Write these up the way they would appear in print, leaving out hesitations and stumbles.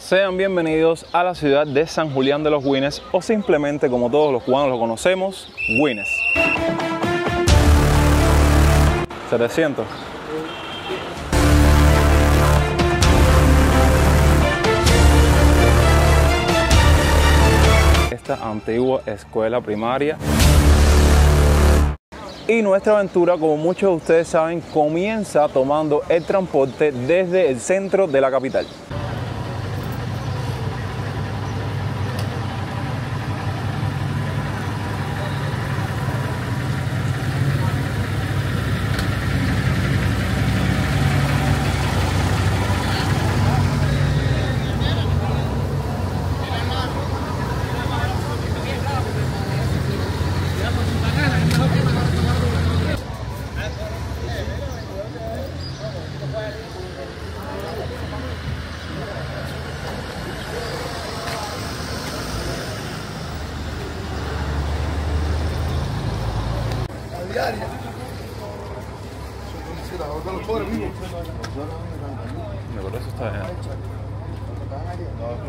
Sean bienvenidos a la ciudad de San Julián de los Güines, o simplemente, como todos los cubanos lo conocemos, Güines. 700. Esta antigua escuela primaria. Y nuestra aventura, como muchos de ustedes saben, comienza tomando el transporte desde el centro de la capital.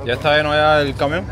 ¿Ya está lleno ya el camión?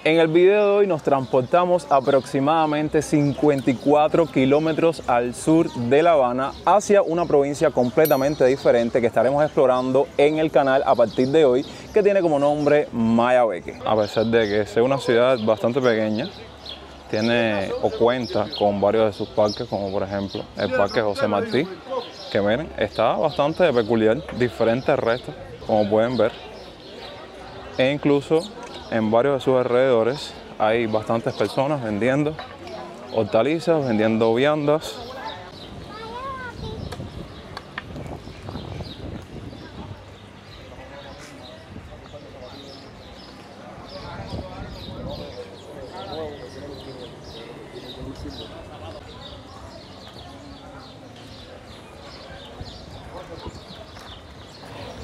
En el video de hoy nos transportamos aproximadamente 54 kilómetros al sur de La Habana hacia una provincia completamente diferente que estaremos explorando en el canal a partir de hoy, que tiene como nombre Mayabeque. A pesar de que sea una ciudad bastante pequeña, tiene o cuenta con varios de sus parques, como por ejemplo el Parque José Martí, que miren, está bastante peculiar, diferente al resto, como pueden ver, e incluso en varios de sus alrededores hay bastantes personas vendiendo hortalizas, vendiendo viandas.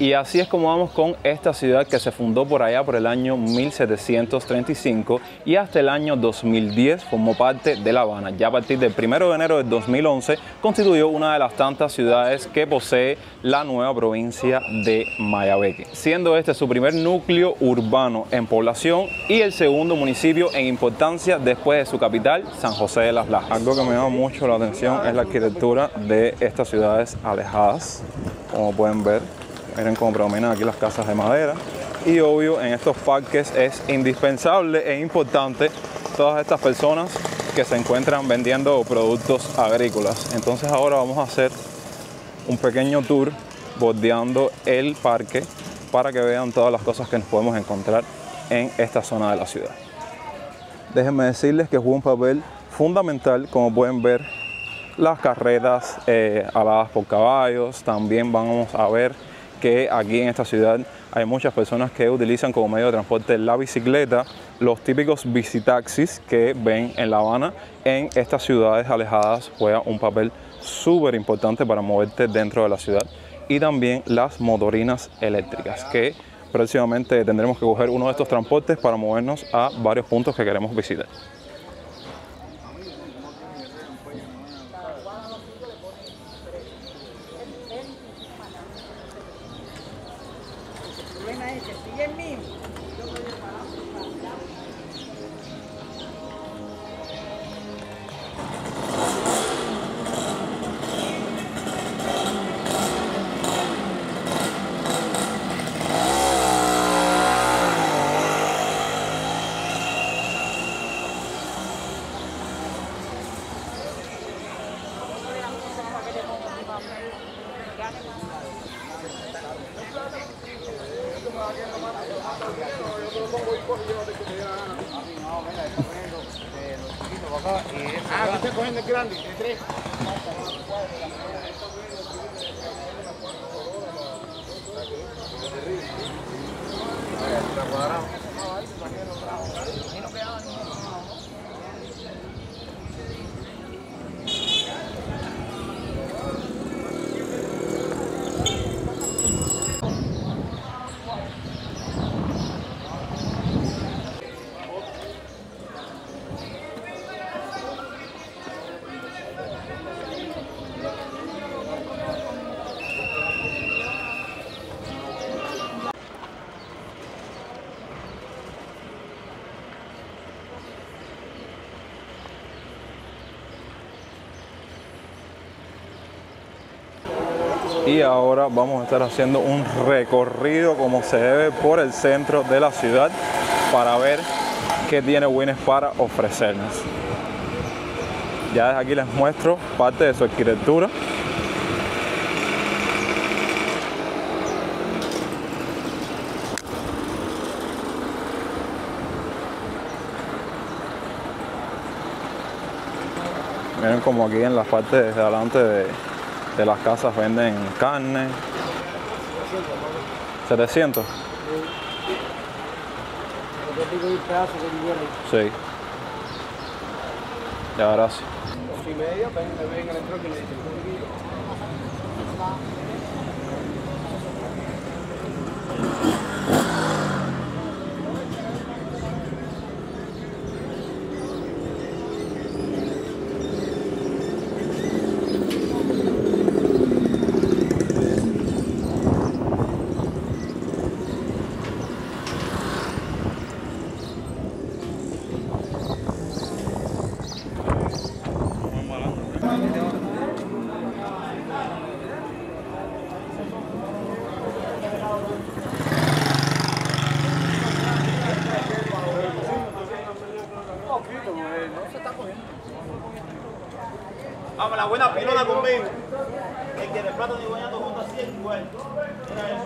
Y así es como vamos con esta ciudad que se fundó por allá por el año 1735 y hasta el año 2010 formó parte de La Habana. Ya a partir del 1 de enero del 2011 constituyó una de las tantas ciudades que posee la nueva provincia de Mayabeque, siendo este su primer núcleo urbano en población y el segundo municipio en importancia después de su capital, San José de las Lajas. Algo que me llama mucho la atención es la arquitectura de estas ciudades alejadas, como pueden ver. Miren cómo predominan aquí las casas de madera. Y obvio, en estos parques es indispensable e importante todas estas personas que se encuentran vendiendo productos agrícolas. Entonces ahora vamos a hacer un pequeño tour bordeando el parque para que vean todas las cosas que nos podemos encontrar en esta zona de la ciudad. Déjenme decirles que juega un papel fundamental, como pueden ver, las carreras aladas por caballos. También vamos a ver que aquí en esta ciudad hay muchas personas que utilizan como medio de transporte la bicicleta, los típicos bicitaxis que ven en La Habana. En estas ciudades alejadas juega un papel súper importante para moverte dentro de la ciudad, y también las motorinas eléctricas, que próximamente tendremos que coger uno de estos transportes para movernos a varios puntos que queremos visitar. Ah, ¿usted cogiendo el grande? ¿De tres? y ahora vamos a estar haciendo un recorrido como se debe por el centro de la ciudad para ver qué tiene Winnes para ofrecernos. Ya desde aquí les muestro parte de su arquitectura. Miren como aquí en la parte de adelante de las casas venden carne. 700. Sí. Ya, gracias. Vamos, la buena pilona conmigo. El que de plátano y guañando juntos así es igual. Mira eso,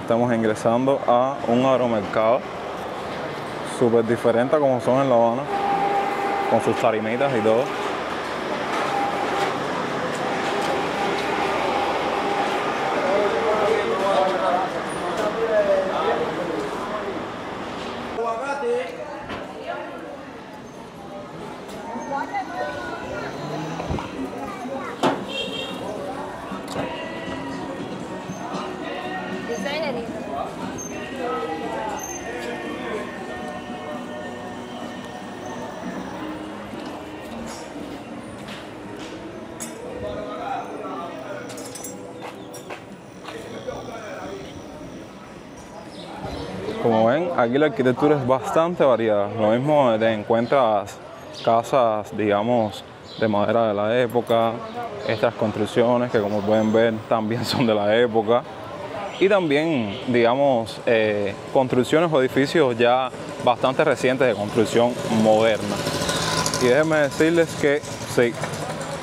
Estamos ingresando a un agromercado súper diferente a como son en La Habana, con sus tarimitas y todo. Como ven, aquí la arquitectura es bastante variada. Lo mismo te encuentras casas, digamos, de madera de la época, estas construcciones que como pueden ver también son de la época. Y también, digamos, construcciones o edificios ya bastante recientes de construcción moderna. Y déjenme decirles que sí,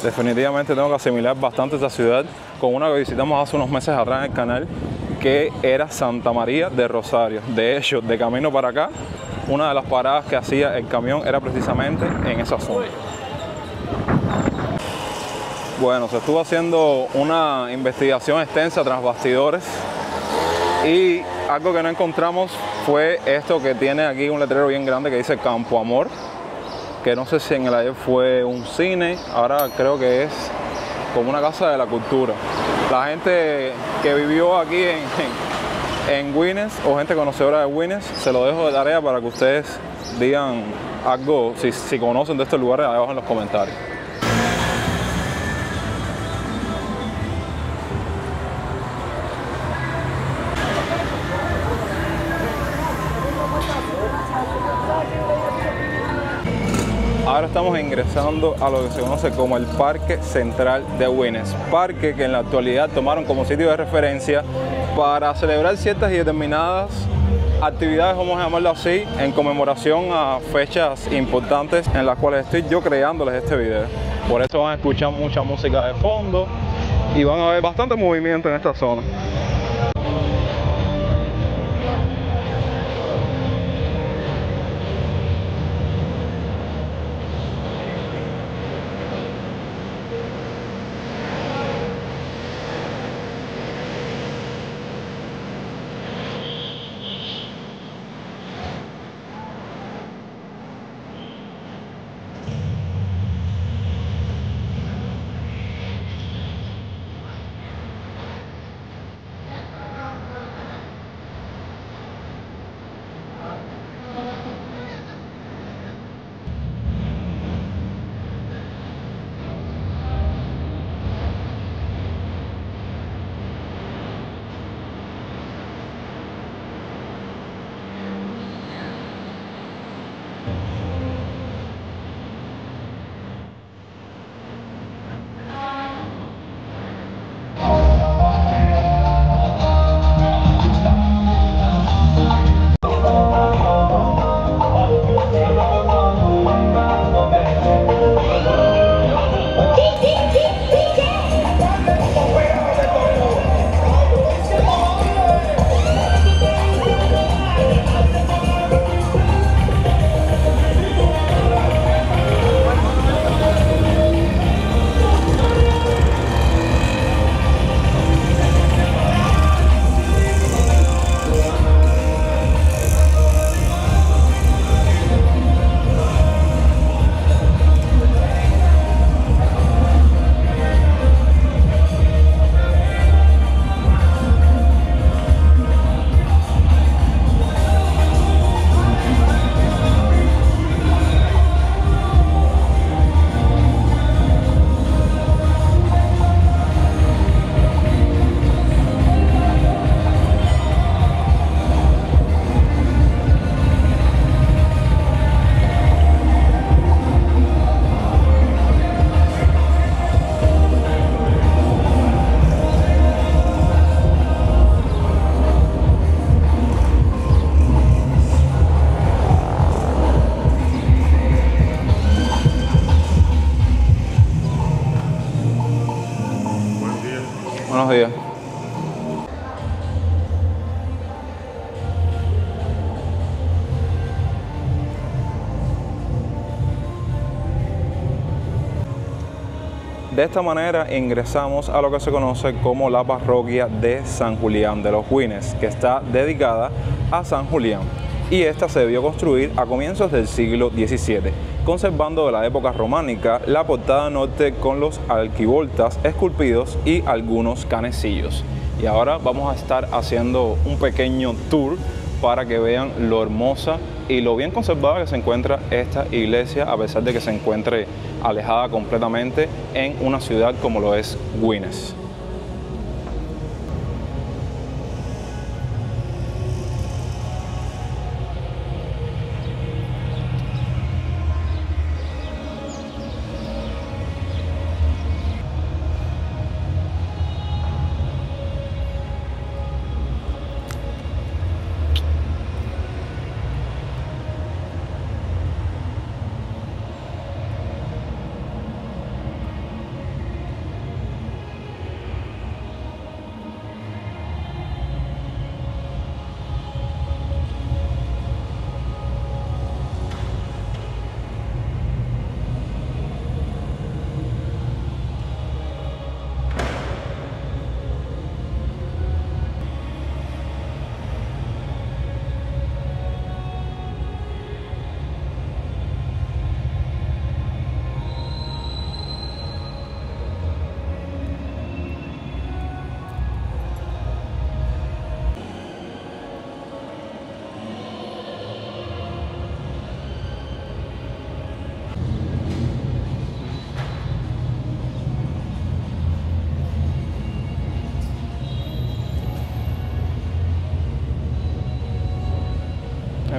definitivamente tengo que asimilar bastante esta ciudad con una que visitamos hace unos meses atrás en el canal, que era Santa María de Rosario. De hecho, de camino para acá, una de las paradas que hacía el camión era precisamente en esa zona. Bueno, se estuvo haciendo una investigación extensa tras bastidores y algo que no encontramos fue esto que tiene aquí un letrero bien grande que dice Campo Amor, que no sé si en el ayer fue un cine, ahora creo que es como una casa de la cultura. La gente que vivió aquí en Winnes o gente conocedora de Winnes, se lo dejo de tarea para que ustedes digan algo, si conocen de estos lugares, ahí abajo en los comentarios. Ahora estamos ingresando a lo que se conoce como el Parque Central de Winnes, parque que en la actualidad tomaron como sitio de referencia para celebrar ciertas y determinadas actividades, vamos a llamarlo así, en conmemoración a fechas importantes en las cuales estoy yo creándoles este video. Por eso van a escuchar mucha música de fondo y van a ver bastante movimiento en esta zona. Buenos días. De esta manera ingresamos a lo que se conoce como la parroquia de San Julián de los Güines, que está dedicada a San Julián, y esta se debió construir a comienzos del siglo XVII, conservando de la época románica la portada norte con los arquivoltas esculpidos y algunos canecillos. Y ahora vamos a estar haciendo un pequeño tour para que vean lo hermosa y lo bien conservada que se encuentra esta iglesia, a pesar de que se encuentre alejada completamente en una ciudad como lo es Güines.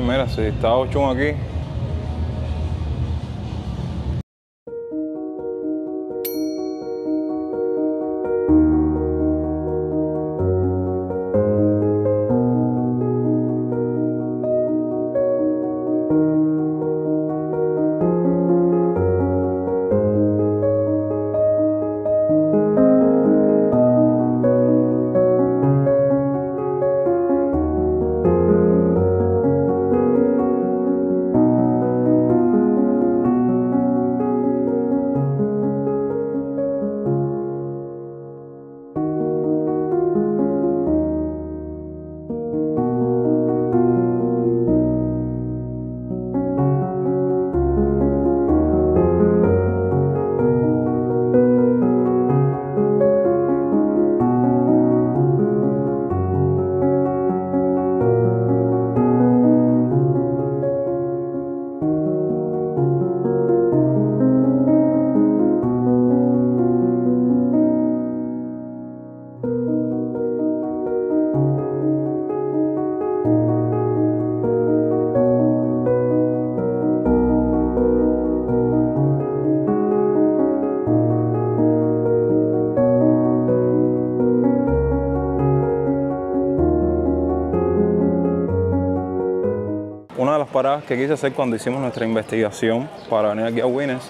Mira, si está Ochun aquí. Una de las paradas que quise hacer cuando hicimos nuestra investigación para venir aquí a Güines,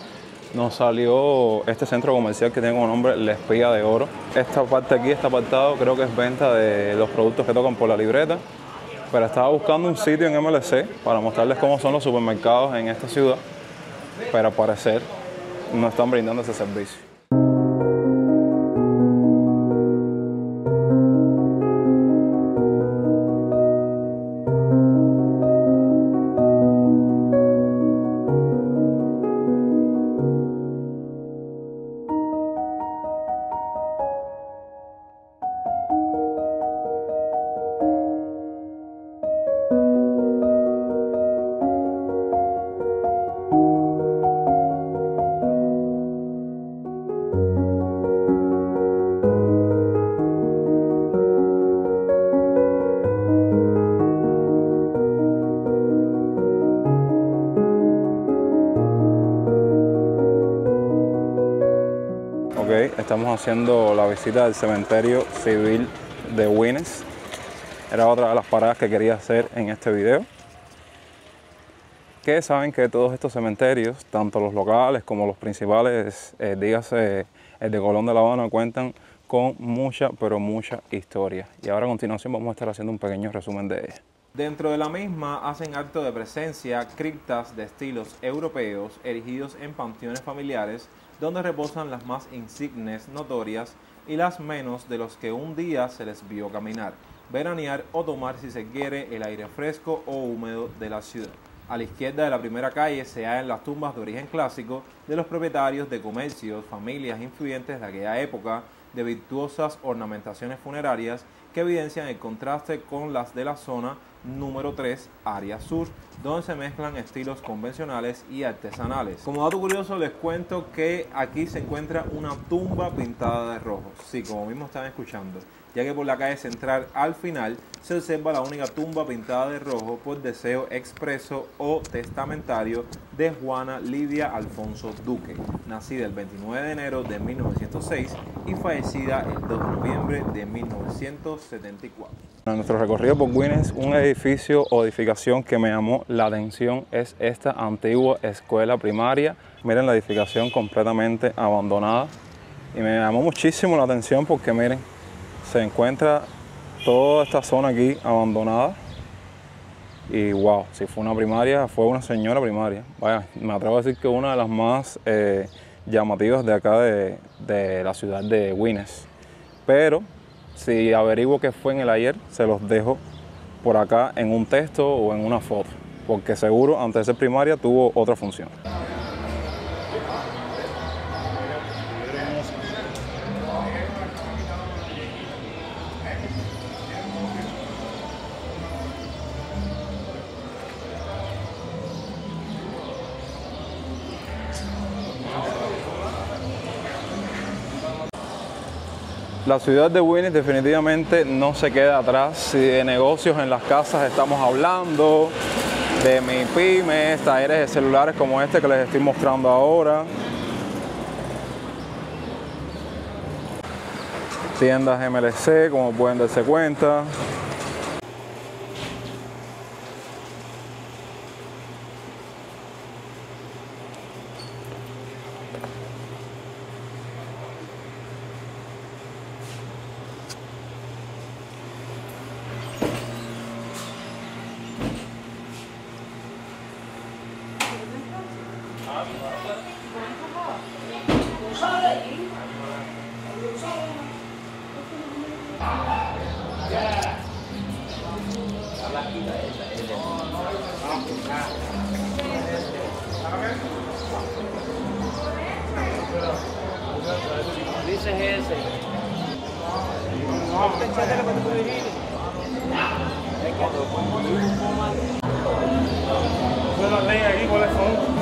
nos salió este centro comercial que tiene como nombre La Espiga de Oro. Esta parte aquí, este apartado, creo que es venta de los productos que tocan por la libreta, pero estaba buscando un sitio en MLC para mostrarles cómo son los supermercados en esta ciudad, pero al parecer no están brindando ese servicio. Estamos haciendo la visita del cementerio civil de Güines. Era otra de las paradas que quería hacer en este video. Que saben que todos estos cementerios, tanto los locales como los principales, dígase el de Colón de La Habana, cuentan con mucha, pero mucha historia. Y ahora a continuación vamos a estar haciendo un pequeño resumen de ella. Dentro de la misma hacen acto de presencia criptas de estilos europeos erigidos en panteones familiares donde reposan las más insignes notorias y las menos de los que un día se les vio caminar, veranear o tomar, si se quiere, el aire fresco o húmedo de la ciudad. A la izquierda de la primera calle se hallan las tumbas de origen clásico de los propietarios de comercios, familias influyentes de aquella época, de virtuosas ornamentaciones funerarias que evidencian el contraste con las de la zona número 3, área sur, donde se mezclan estilos convencionales y artesanales. Como dato curioso les cuento que aquí se encuentra una tumba pintada de rojo, sí, como mismo están escuchando, ya que por la calle central al final se observa la única tumba pintada de rojo por deseo expreso o testamentario de Juana Lidia Alfonso Duque, nacida el 29 de enero de 1906 y fallecida el 2 de noviembre de 1974. En nuestro recorrido por Winnes, un edificio o edificación que me llamó la atención es esta antigua escuela primaria. Miren la edificación completamente abandonada y me llamó muchísimo la atención porque miren, se encuentra toda esta zona aquí abandonada y wow, si fue una primaria, fue una señora primaria. Vaya, me atrevo a decir que una de las más llamativas de acá de la ciudad de Winnes. Pero si averiguo qué fue en el ayer, se los dejo por acá en un texto o en una foto, porque seguro antes de ser primaria tuvo otra función. La ciudad de Winnes definitivamente no se queda atrás. Si de negocios en las casas estamos hablando, de MIPYMES, talleres de celulares como este que les estoy mostrando ahora, tiendas MLC como pueden darse cuenta. Dices ese. No, pensate lo que te puedo decir. Las leyes aquí, ¿cuáles son?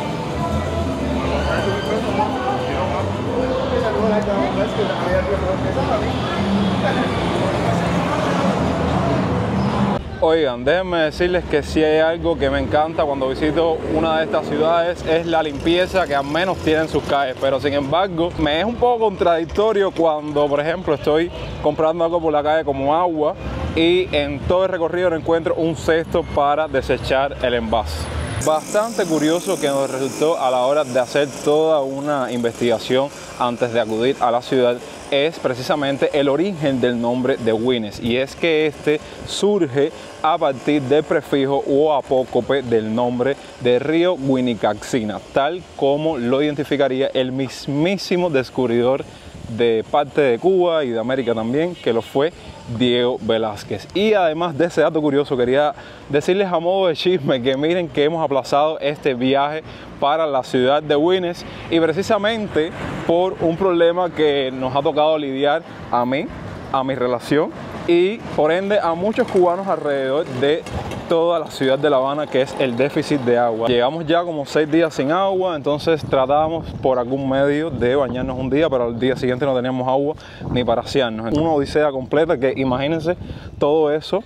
Oigan, déjenme decirles que si hay algo que me encanta cuando visito una de estas ciudades es la limpieza que al menos tienen sus calles, pero sin embargo me es un poco contradictorio cuando, por ejemplo, estoy comprando algo por la calle como agua y en todo el recorrido no encuentro un cesto para desechar el envase. Bastante curioso que nos resultó a la hora de hacer toda una investigación antes de acudir a la ciudad es precisamente el origen del nombre de Winnes, y es que este surge a partir del prefijo o apócope del nombre de río Winnicaxina, tal como lo identificaría el mismísimo descubridor de parte de Cuba y de América también, que lo fue Diego Velázquez. Y además de ese dato curioso, quería decirles a modo de chisme que miren que hemos aplazado este viaje para la ciudad de Winnes, y precisamente por un problema que nos ha tocado lidiar a mí, a mi relación y por ende a muchos cubanos alrededor de toda la ciudad de La Habana, que es el déficit de agua. Llevamos ya como 6 días sin agua, entonces tratábamos por algún medio de bañarnos un día, pero al día siguiente no teníamos agua ni para asearnos. Una odisea completa que imagínense todo eso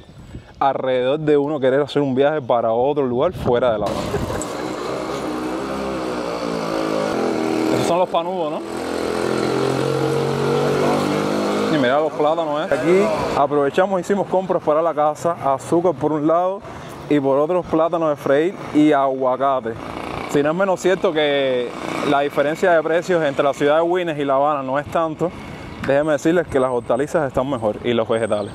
alrededor de uno querer hacer un viaje para otro lugar fuera de La Habana. Esos son los panudos, ¿no? Y mira los plátanos, ¿eh? Aquí aprovechamos, hicimos compras para la casa, azúcar por un lado y por otros plátanos de freír y aguacate. Si no es menos cierto que la diferencia de precios entre la ciudad de Winnes y La Habana no es tanto, déjenme decirles que las hortalizas están mejor y los vegetales.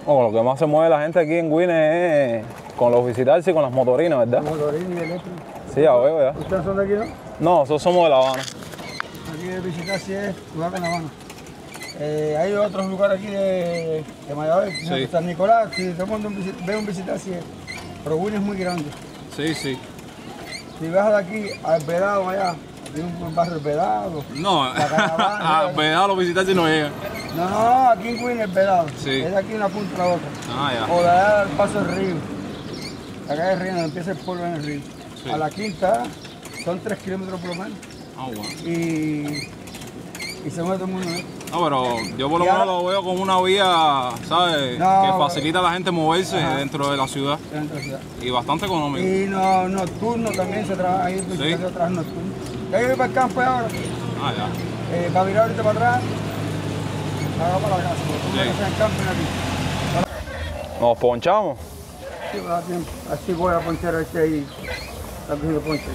Lo que más se mueve la gente aquí en Gwynedd es con los visitantes y con las motorinas, ¿verdad? Motorinas y eléctricos. Sí, ya veo, ya. ¿Ustedes son de aquí, no? No, nosotros somos de La Habana. Aquí de visitar sí es lugar en La Habana. Hay otros lugares aquí de Mayagüez, Sí. San Nicolás, si todo el mundo ve un visitar sí es. Pero Gwynedd es muy grande. Sí, sí. Si vas de aquí al Vedado allá, hay un barrio del Vedado. No, La Caravana. a Vedado los visitantes no llegan. No, aquí en Gwynedd el Vedado. Sí. Es de aquí una punta a la otra. Ah, ya. O de allá al paso del río. La calle del río, donde empieza el pueblo en el río. Sí. A la quinta son 3 kilómetros por lo menos. Ah, bueno. Y se mueve todo el mundo, ¿no? No, pero yo por lo Y menos ahora- lo veo como una vía, ¿sabes? No, que facilita a la gente moverse Ajá. dentro de la ciudad Dentro de la ciudad. y bastante económico. Y no, nocturno también se trabaja ahí, se trabaja nocturno. Ya yo voy para el campo ahora, Ah, ya. para virar ahorita para atrás, para para la casa, porque tú Sí. me dejas en campo y aquí. Nos ponchamos. Sí, va a dar tiempo. Así voy a ponchar este ahí, está cogiendo ponche.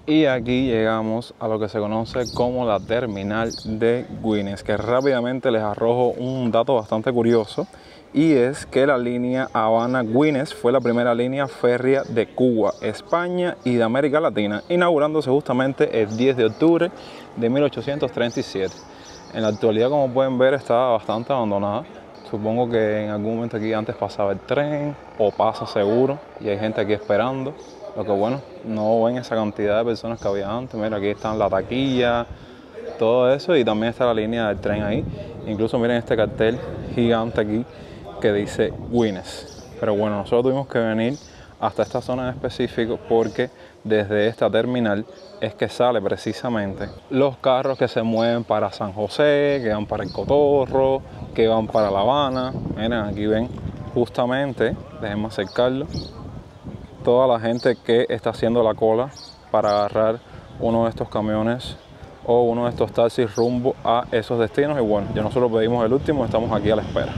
Y aquí llegamos a lo que se conoce como la terminal de Gwynedd, que rápidamente les arrojo un dato bastante curioso, y es que la línea Habana-Gwynedd fue la primera línea férrea de Cuba, España y de América Latina, inaugurándose justamente el 10 de octubre de 1837. En la actualidad, como pueden ver, está bastante abandonada. Supongo que en algún momento aquí antes pasaba el tren, o pasa seguro, y hay gente aquí esperando. Lo que bueno, no ven esa cantidad de personas que había antes. Mira, aquí están la taquilla, todo eso, y también está la línea del tren ahí. Incluso miren este cartel gigante aquí que dice Gwynedd. Pero bueno, nosotros tuvimos que venir hasta esta zona en específico porque desde esta terminal es que sale precisamente los carros que se mueven para San José, que van para el Cotorro, que van para La Habana. Miren, aquí ven justamente, déjenme acercarlo, toda la gente que está haciendo la cola para agarrar uno de estos camiones o uno de estos taxis rumbo a esos destinos. Y bueno, ya nosotros pedimos el último, estamos aquí a la espera.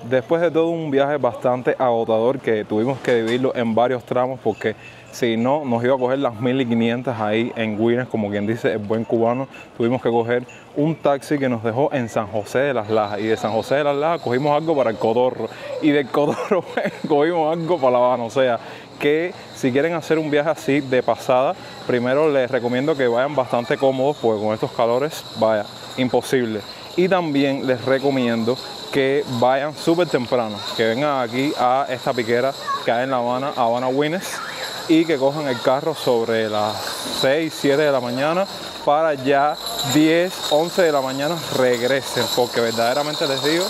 Después de todo un viaje bastante agotador que tuvimos que dividirlo en varios tramos porque si no nos iba a coger las 1500 ahí en Gwynedd, como quien dice el buen cubano, tuvimos que coger un taxi que nos dejó en San José de las Lajas, y de San José de las Lajas cogimos algo para el Cotorro, y del Cotorro cogimos algo para La Habana. O sea que si quieren hacer un viaje así de pasada, primero les recomiendo que vayan bastante cómodos porque con estos calores, vaya, imposible. Y también les recomiendo que vayan súper temprano, que vengan aquí a esta piquera que hay en La Habana, Habana-Gwynedd, y que cojan el carro sobre las 6, 7 de la mañana para ya 10, 11 de la mañana regresen, porque verdaderamente les digo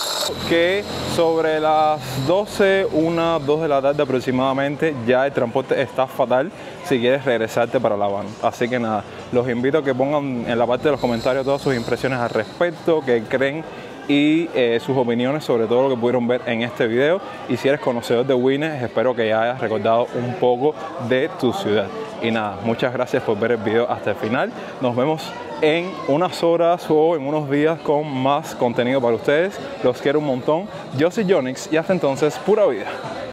que sobre las 12, 1, 2 de la tarde aproximadamente ya el transporte está fatal si quieres regresarte para La Habana. Así que nada, los invito a que pongan en la parte de los comentarios todas sus impresiones al respecto, que creen y sus opiniones sobre todo lo que pudieron ver en este video. Y si eres conocedor de Gwynedd, espero que ya hayas recordado un poco de tu ciudad. Y nada, muchas gracias por ver el video hasta el final. Nos vemos en unas horas o en unos días con más contenido para ustedes. Los quiero un montón. Yo soy Jonix y hasta entonces, pura vida.